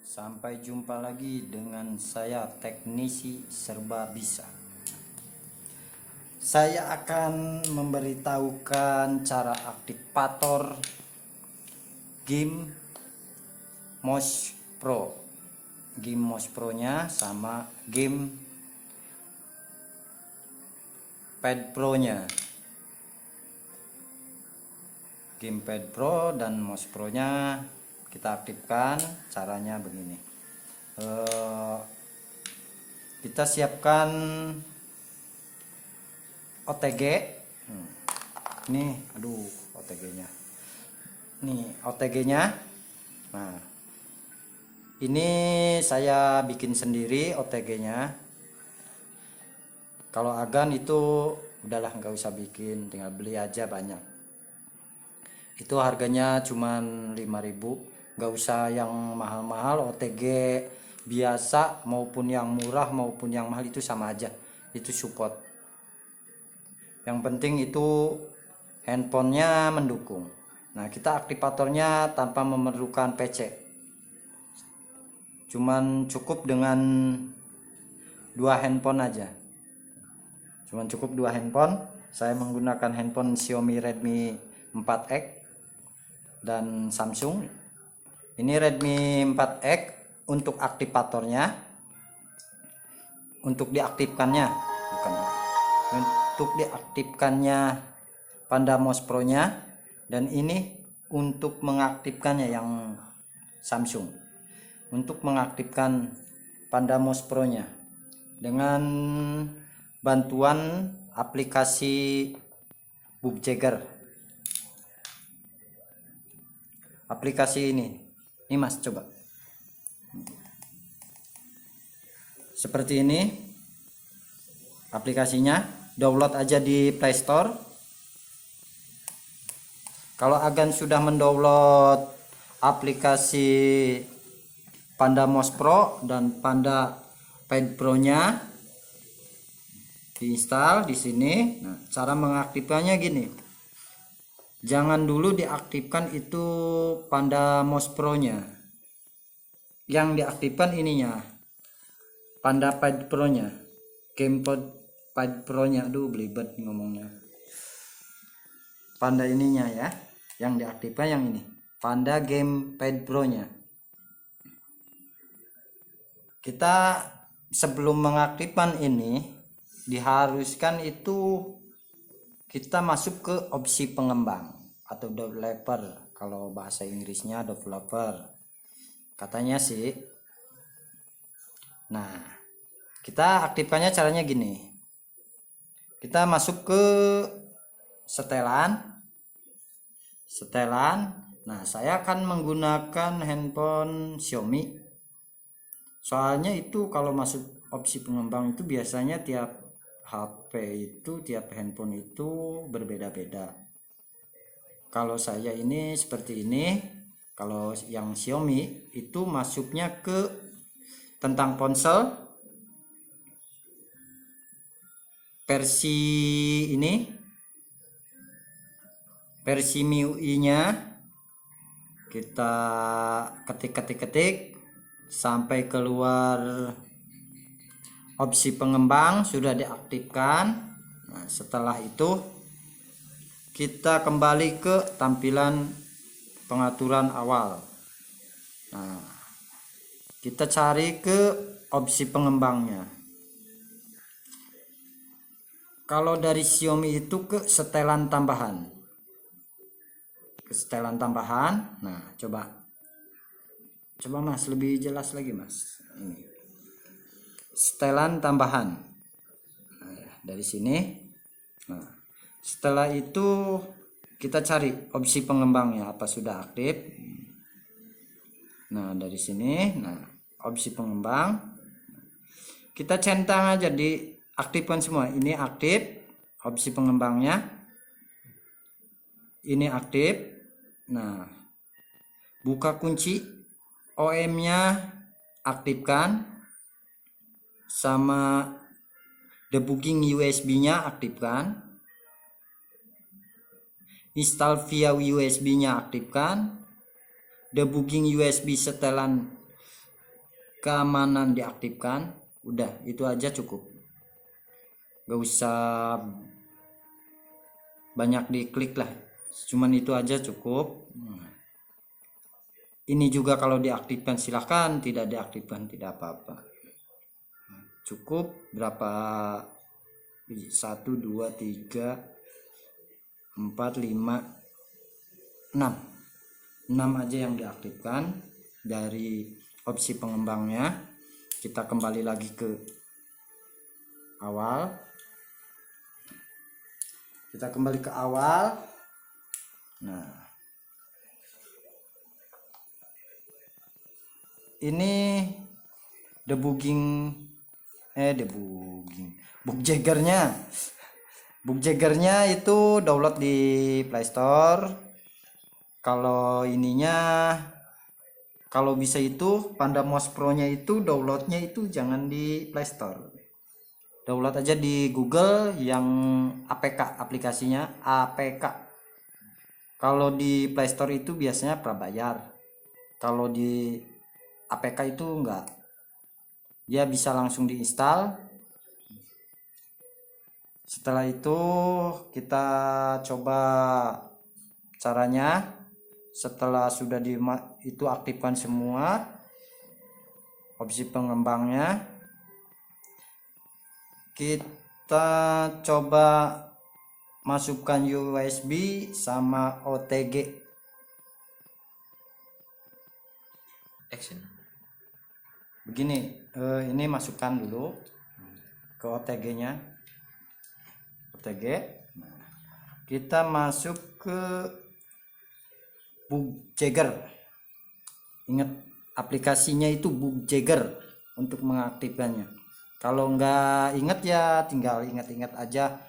Sampai jumpa lagi dengan saya teknisi serba bisa. Saya akan memberitahukan cara aktivator game Mouse Pro. Game Mouse Pro nya sama game Pad Pro nya. Game Pad Pro dan Mouse Pro nya kita aktifkan. Caranya begini, kita siapkan OTG. Ini OTG nya nih, OTG nya. Nah, ini saya bikin sendiri OTG nya. Kalau agan itu udahlah, nggak usah bikin, tinggal beli aja banyak. Itu harganya cuman 5.000. Nggak usah yang mahal-mahal. OTG biasa maupun yang murah maupun yang mahal itu sama aja, itu support. Yang penting itu handphonenya mendukung. Nah, kita aktivatornya tanpa memerlukan PC, cuman cukup dengan 2 handphone aja. Cuman cukup 2 handphone. Saya menggunakan handphone Xiaomi Redmi 4X dan Samsung. Ini Redmi 4X. Untuk aktivatornya, untuk diaktifkannya, untuk diaktifkannya Panda Mouse Pro nya, dan ini untuk mengaktifkannya yang Samsung. Untuk mengaktifkan Panda Mouse Pro nya dengan bantuan aplikasi Bugjagger. Aplikasi ini Mas, coba seperti ini aplikasinya. Download aja di Play Store. Kalau agan sudah mendownload aplikasi Panda Mouse Pro dan Panda Pad Pro nya, diinstal di sini. Nah, cara mengaktifkannya gini. Jangan dulu diaktifkan itu Panda Mouse Pro nya. Yang diaktifkan ininya, Panda Pad Pro nya, Gamepad Pad Pro nya. Belibet ngomongnya. Panda ininya ya, yang diaktifkan yang ini, Panda Gamepad Pro nya. Kita sebelum mengaktifkan ini diharuskan itu kita masuk ke opsi pengembang atau developer, kalau bahasa Inggrisnya developer katanya sih. Nah, kita aktifkannya caranya gini. Kita masuk ke setelan. Nah, saya akan menggunakan handphone Xiaomi. Soalnya itu kalau masuk opsi pengembang itu biasanya tiap HP itu, tiap handphone itu berbeda-beda. Kalau saya ini seperti ini. Kalau yang Xiaomi itu masuknya ke tentang ponsel, versi ini, versi MIUI nya kita ketik sampai keluar opsi pengembang, sudah diaktifkan. Nah, setelah itu kita kembali ke tampilan pengaturan awal. Nah, kita cari ke opsi pengembangnya. Kalau dari Xiaomi itu ke setelan tambahan. Nah, coba Mas, lebih jelas lagi Mas. Ini setelan tambahan. Nah, ya, dari sini. Nah, setelah itu kita cari opsi pengembangnya apa sudah aktif. Nah, dari sini, nah, opsi pengembang kita centang aja, diaktifkan semua. Ini aktif opsi pengembangnya, ini aktif. Nah, buka kunci OM nya aktifkan, sama debugging USB nya aktifkan, install via USB nya aktifkan, debugging USB setelan keamanan diaktifkan. Udah, itu aja cukup, gak usah banyak diklik lah, cuman itu aja cukup. Ini juga kalau diaktifkan silahkan, tidak diaktifkan tidak apa-apa. Cukup berapa, 1 2 3 4 5 6 aja yang diaktifkan dari opsi pengembangnya. Kita kembali lagi ke awal, nah ini debugging book jaggernya itu download di Play Store. Kalau ininya, kalau bisa itu PandaMouse Pro nya itu downloadnya itu jangan di Play Store, download aja di Google yang APK, aplikasinya APK. Kalau di Play Store itu biasanya prabayar, kalau di APK itu enggak, dia bisa langsung diinstal. Setelah itu kita coba caranya. Setelah sudah itu aktifkan semua opsi pengembangnya, kita coba masukkan USB sama OTG. Action. Begini, ini masukkan dulu ke OTG-nya. Nah, kita masuk ke Book Jagger. Ingat, aplikasinya itu Book Jagger untuk mengaktifkannya. Kalau nggak ingat ya tinggal ingat-ingat aja.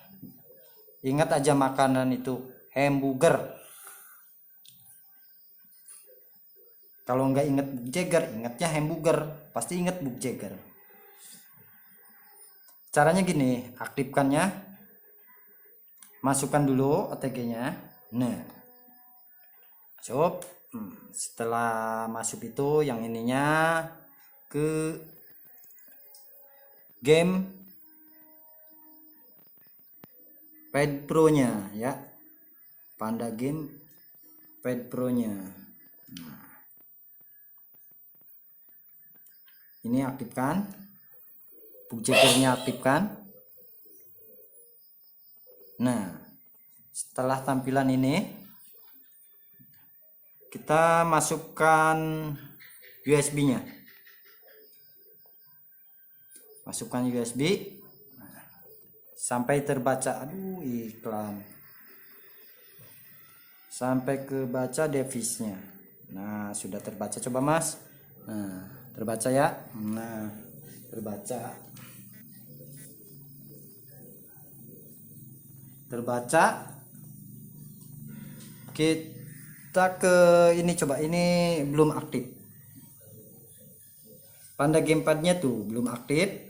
Ingat aja makanan itu hamburger. Kalau nggak ingat Book Jagger, ingatnya hamburger. Pasti ingat Book Jagger. Caranya gini, aktifkannya, masukkan dulu OTG-nya. Nah, setelah masuk itu yang ininya ke game Pad Pro nya ya, Panda Game Pad Pro nya. Nah, ini aktifkan, Book Jagger-nya aktifkan. Nah, setelah tampilan ini kita masukkan USB-nya. Masukkan USB sampai terbaca, aduh iklan, sampai ke baca device-nya. Nah, sudah terbaca, coba Mas. Nah, terbaca ya. Nah, terbaca. Kita ke ini, coba, ini belum aktif. Panda Gamepad-nya tuh belum aktif.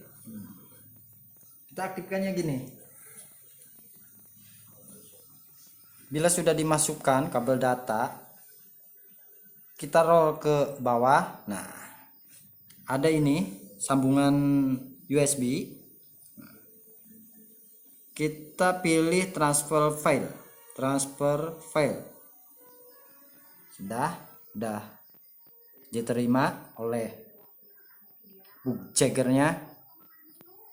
Kita aktifkannya gini. Bila sudah dimasukkan kabel data, kita roll ke bawah. Nah, ada ini sambungan USB. Kita pilih transfer file. Sudah diterima oleh Book Jagger-nya.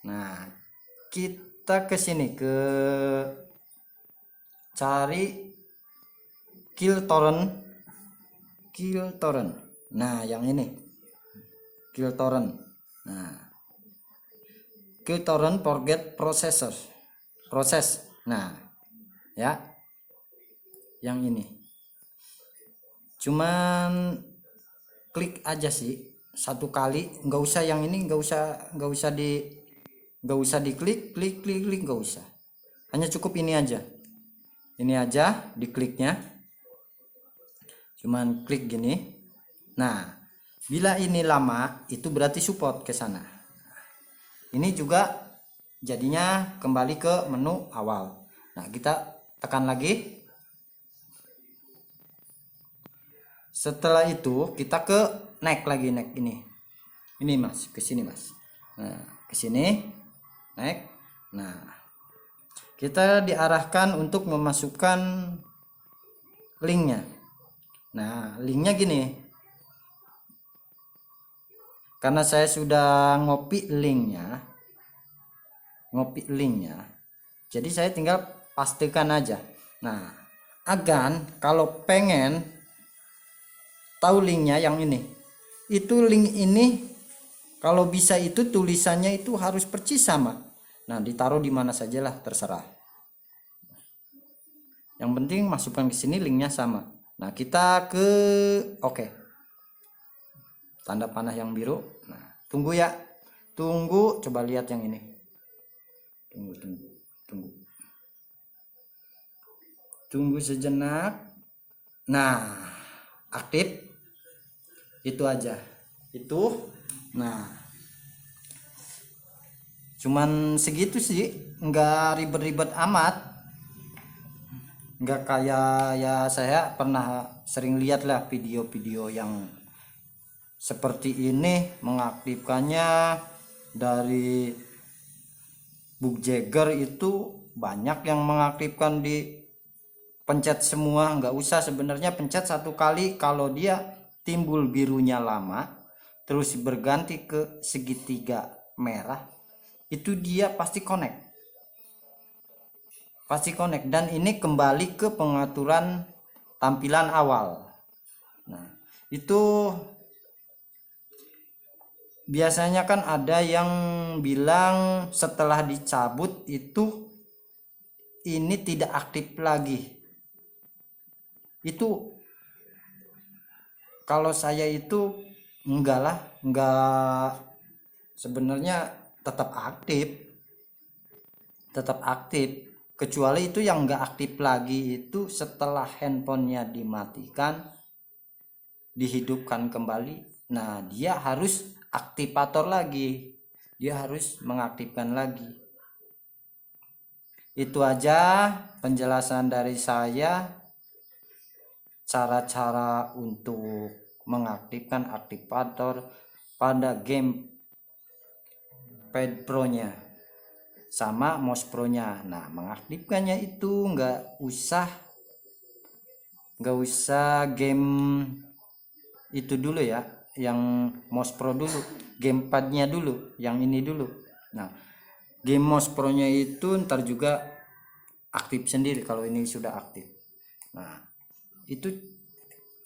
Nah, kita ke sini, ke cari Kill Torrent. Nah, yang ini Kill Torrent. Nah, Kill Torrent forget proses. Nah, ya, yang ini cuman klik aja sih satu kali, nggak usah yang ini, nggak usah diklik, nggak usah, hanya cukup ini aja dikliknya, cuman klik gini. Nah, bila ini lama itu berarti support ke sana. Ini juga jadinya kembali ke menu awal. Nah, kita tekan lagi. Setelah itu kita ke next ini. Ini Mas, ke sini Mas. Nah, ke sini. Naik. Nah, kita diarahkan untuk memasukkan linknya. Nah, linknya gini. Karena saya sudah ngopi linknya, jadi saya tinggal pastikan aja. Nah, Agan kalau pengen tahu linknya yang ini, itu link ini kalau bisa itu tulisannya itu harus persis sama. Nah, ditaruh di mana sajalah terserah. Yang penting masukkan ke sini linknya sama. Nah, kita ke oke. Tanda panah yang biru. Nah, tunggu ya. Tunggu, coba lihat yang ini. Tunggu. Tunggu sejenak. Nah, aktif. Itu aja. Itu. Nah, cuman segitu sih, nggak ribet-ribet amat. Nggak kayak ya saya pernah sering lihat lah video-video yang seperti ini mengaktifkannya dari Bug Jagger itu banyak yang mengaktifkan di pencet semua, nggak usah sebenarnya pencet satu kali. Kalau dia timbul birunya lama terus berganti ke segitiga merah, itu dia pasti connect dan ini kembali ke pengaturan tampilan awal. Nah, itu biasanya kan ada yang bilang setelah dicabut itu ini tidak aktif lagi. Itu kalau saya itu enggak, sebenarnya tetap aktif, kecuali itu yang enggak aktif lagi itu setelah handphonenya dimatikan, dihidupkan kembali. Nah, dia harus aktivator lagi, dia harus mengaktifkan lagi. Itu aja penjelasan dari saya, cara-cara untuk mengaktifkan aktivator pada game Pad Pro nya sama mouse Pro nya. Nah, mengaktifkannya itu nggak usah game itu dulu ya, yang mouse Pro dulu, gamepadnya dulu, yang ini dulu. Nah, game mouse Pro nya itu ntar juga aktif sendiri kalau ini sudah aktif. Nah, itu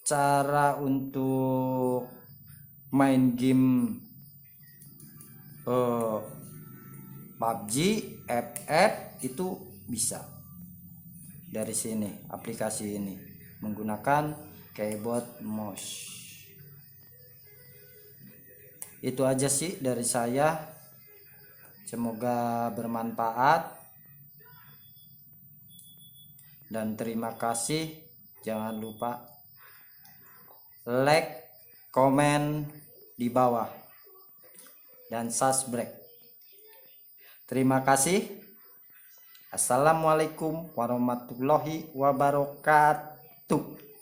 cara untuk main game PUBG, FF itu bisa dari sini, aplikasi ini menggunakan keyboard mouse. Itu aja sih dari saya, semoga bermanfaat dan terima kasih. Jangan lupa like, komen di bawah dan subscribe. Terima kasih. Assalamualaikum warahmatullahi wabarakatuh.